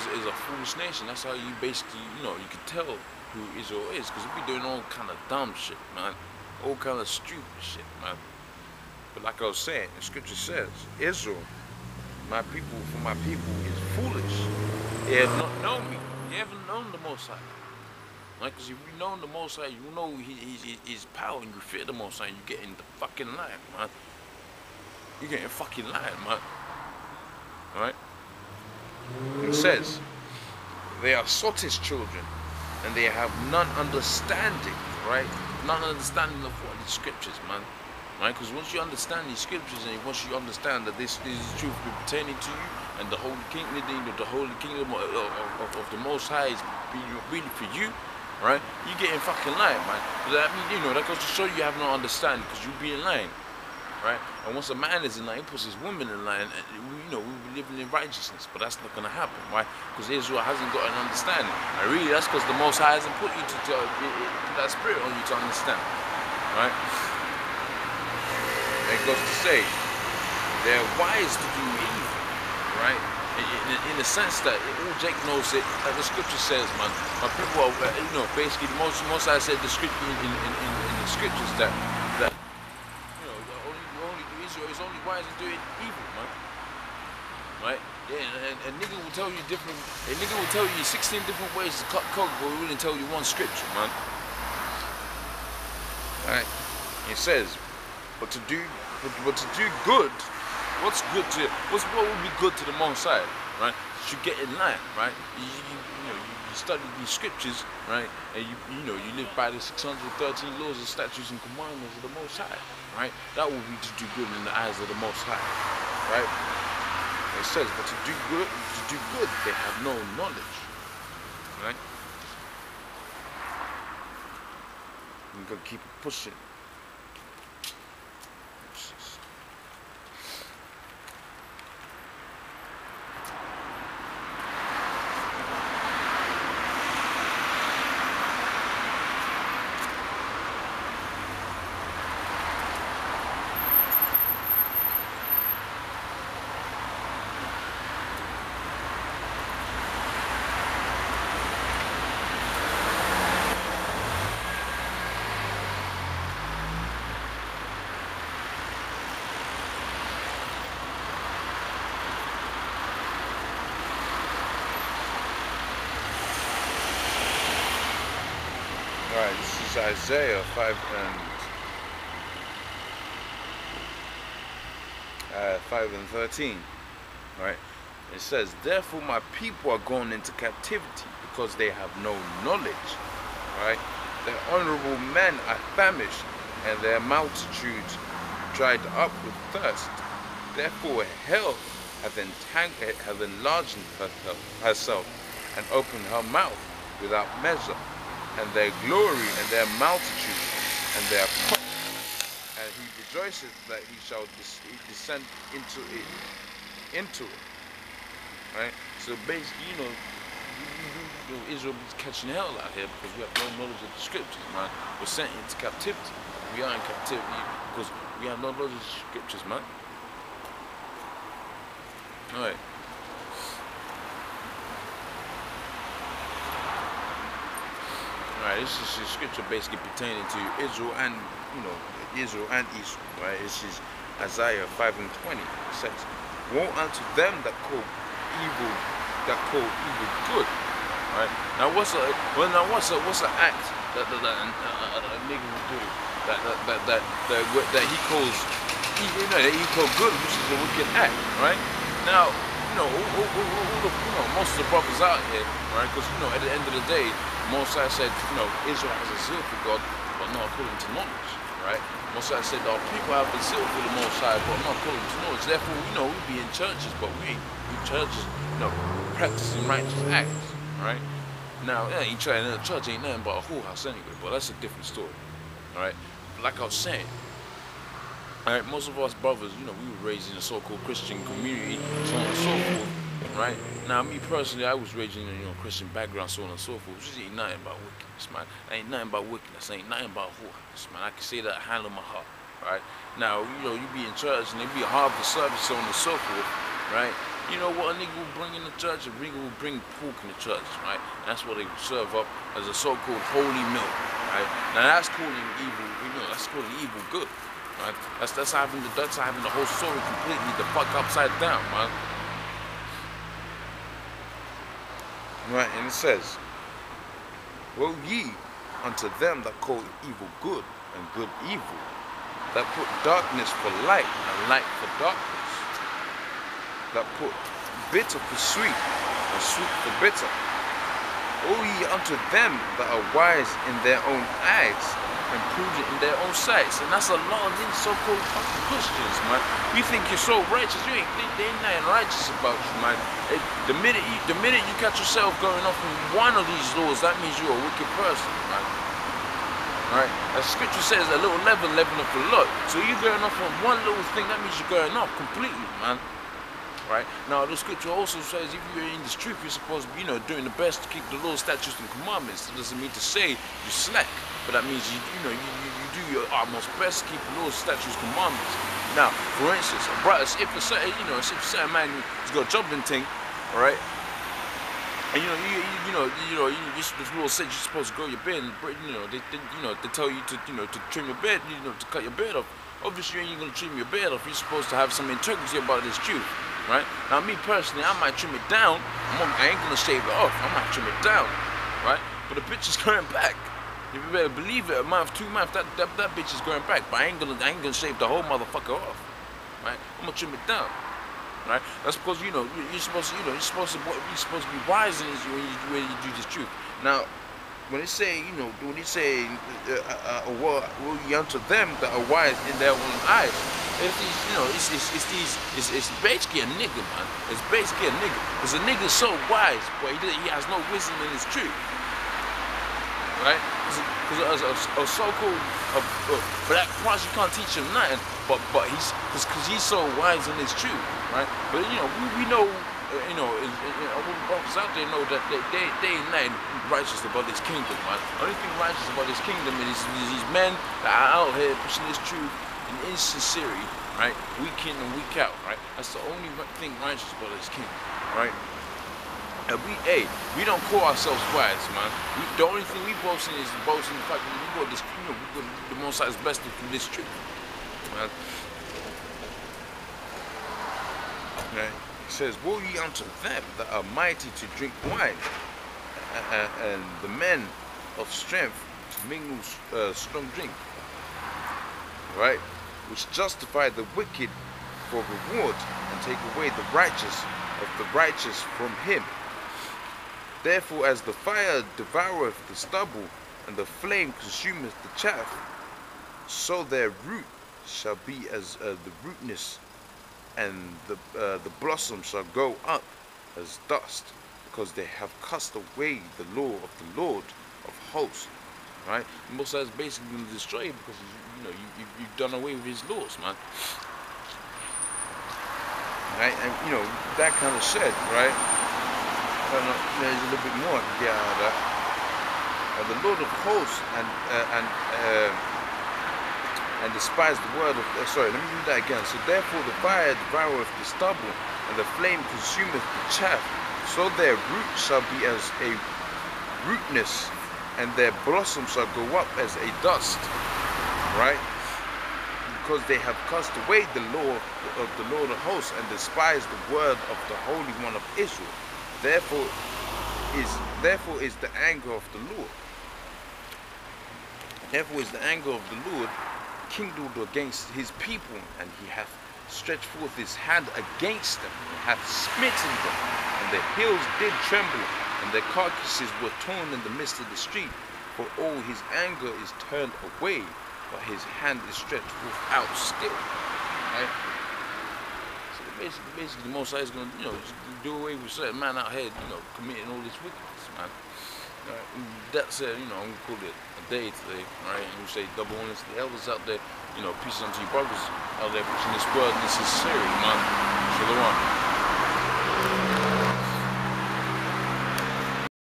is a foolish nation. That's how you basically, you can tell who Israel is, because we be doing all kind of dumb shit, man, all kind of stupid shit, man. But like I was saying, the scripture says, Israel, my people, for my people, is foolish. They have not known me. You haven't known the Most High. Right? Because if you know the Most High, you know his power, and you fear the Most High, and you get in the fucking line, man. You get in fucking line, man. Alright? It says, they are sottist children, and they have none understanding, right? None understanding of what the scriptures, man. Right? Because once you understand these scriptures, and once you understand that this is the truth pertaining to you, and the holy kingdom, of the Most High is really for you, right? You get in fucking line, man. But that means, that goes to show you have no understanding, because you be in line, right? And once a man is in line, he puts his woman in line, and we be living in righteousness. But that's not gonna happen, right? Because Israel hasn't got an understanding, and really that's because the Most High hasn't put you to that spirit on you to understand, right? It goes to say, they're wise to do evil, right? In the sense that all Jake knows it, like the scripture says, man, my people are, basically the most I said the scripture in the scriptures that only Israel is only wise in doing evil, man. Right? Yeah, and nigga will tell you 16 different ways to cut coke, but we wouldn't tell you one scripture, man. Right? It says, but to do good, what would be good to the Most High, right? You get in line, right? You study these scriptures, right? And you live by the 613 laws and statutes and commandments of the Most High, right? That will be to do good in the eyes of the Most High, right? It says, but to do good, they have no knowledge, right? I'm gonna keep it pushing. Alright, this is Isaiah 5 and 13. Alright, it says, therefore my people are gone into captivity because they have no knowledge. Right? Their honorable men are famished, and their multitudes dried up with thirst. Therefore hell hath enlarged herself and opened her mouth without measure. And their glory and their multitude and their pomp, and he rejoiceth that he shall descend into it. Right? So basically, Israel is catching hell out here because we have no knowledge of the scriptures, man. We're sent into captivity. We are in captivity because we have no knowledge of the scriptures, man. Alright. Alright, this is a scripture basically pertaining to Israel and, Israel and Esau, right? This is Isaiah 5 and 20. It says, woe unto them that call evil good. Right? Now what's an act that a nigga will do that he calls good, which is a wicked act, right? Now, most of the brothers out here, right? Because at the end of the day, Moses said, Israel has a zeal for God, but not according to knowledge, right? Moses said, our people have a zeal for the Most High, but not according to knowledge. Therefore, we be in churches, but we ain't in churches, practicing righteous acts, right? Now, church ain't nothing but a whorehouse anyway, but that's a different story, all right? Like I was saying, all right, most of us brothers, we were raised in a so-called Christian community, so on and so forth. Right? Now, me personally, I was raised in a Christian background, so on and so forth. This ain't nothing about wickedness, man. Ain't nothing about wickedness. Ain't nothing about whorehouse, man. I can say that hand on my heart, right? Now, you be in church and there be a harvest service, so on and so forth, right? You know what a nigga will bring in the church? A nigga will bring pork in the church, right? And that's what they serve up as a so-called holy meal, right? Now that's calling evil, that's calling evil good, right? That's having the whole story completely the fuck upside down, man. Right, and it says, woe ye unto them that call evil good and good evil, that put darkness for light and light for darkness, that put bitter for sweet and sweet for bitter. Woe ye unto them that are wise in their own eyes and prudent in their own sights. And that's a lot of these so-called fucking Christians, man. You think you're so righteous, they ain't nothing righteous about you, man. The minute you catch yourself going off in one of these laws, that means you're a wicked person, man. Right? As scripture says, a little leaven leaveneth a lot. So you're going off on one little thing, that means you're going off completely, man. Right? Now the scripture also says if you're in this truth, you're supposed to be, doing the best to keep the law, statutes, and commandments. It doesn't mean to say you slack, but that means you do your utmost best to keep the laws, statutes, commandments. Now, for instance, if a certain man has got a jumping thing, all right, and the law said you're supposed to grow your beard, and they tell you to trim your beard, to cut your beard off. Obviously, you ain't gonna trim your beard off. You're supposed to have some integrity about this truth. Right? Now me personally, I might trim it down. I ain't gonna shave it off. I might trim it down. Right? But the bitch is going back. You better believe it, a month, 2 months, that bitch is going back. But I ain't gonna shave the whole motherfucker off. Right? I'm gonna trim it down. Right? That's because you're supposed to be wise in this when you do this truth. Now when they say, woe ye unto them that are wise in their own eyes, it's basically a nigga, man. It's basically a nigga. Because a nigga's so wise, but he has no wisdom in his truth. Right? Because a so-called black Christ, you can't teach him nothing, but because he's so wise in his truth, right? But we know, all the brothers out there know that they ain't nothing righteous about this kingdom, man. The only thing righteous about this kingdom is these men that are out here pushing this truth in insincerity, right? Week in and week out, right? That's the only thing righteous about this kingdom, right? And we don't call ourselves wise, man. The only thing we boast in is boasting the fact that we got this, we got the Most High's blessed from this truth, man. Okay. It says, woe ye unto them that are mighty to drink wine, and the men of strength to mingle strong drink, right? Which justify the wicked for reward, and take away the righteous of the righteous from him. Therefore, as the fire devoureth the stubble, and the flame consumeth the chaff, so their root shall be as the rootness, and the blossom shall go up as dust, because they have cast away the law of the Lord of hosts. Right? Most of that's basically going to destroy you because you've done away with his laws, man. Right? And that kind of said, right? I don't know, there's a little bit more I can get out of that. The Lord of hosts and despise the word of sorry, let me read that again. So therefore the fire devoureth the stubble, and the flame consumeth the chaff, so their root shall be as a rootness, and their blossom shall go up as a dust. Right? Because they have cast away the law of the Lord of hosts, and despised the word of the Holy One of Israel. Therefore is the anger of the Lord. Therefore is the anger of the Lord kindled against his people, and he hath stretched forth his hand against them, and hath smitten them, and their hills did tremble, and their carcasses were torn in the midst of the street. For all his anger is turned away, but his hand is stretched forth out still. Right? So basically the Most High is going to, do away with certain man out here, committing all this wickedness, man. That said, I'm going to call it a day today, right? And we say double honest to the elders out there, peace unto you brothers out there pushing this word in sincerity, man. Shalom.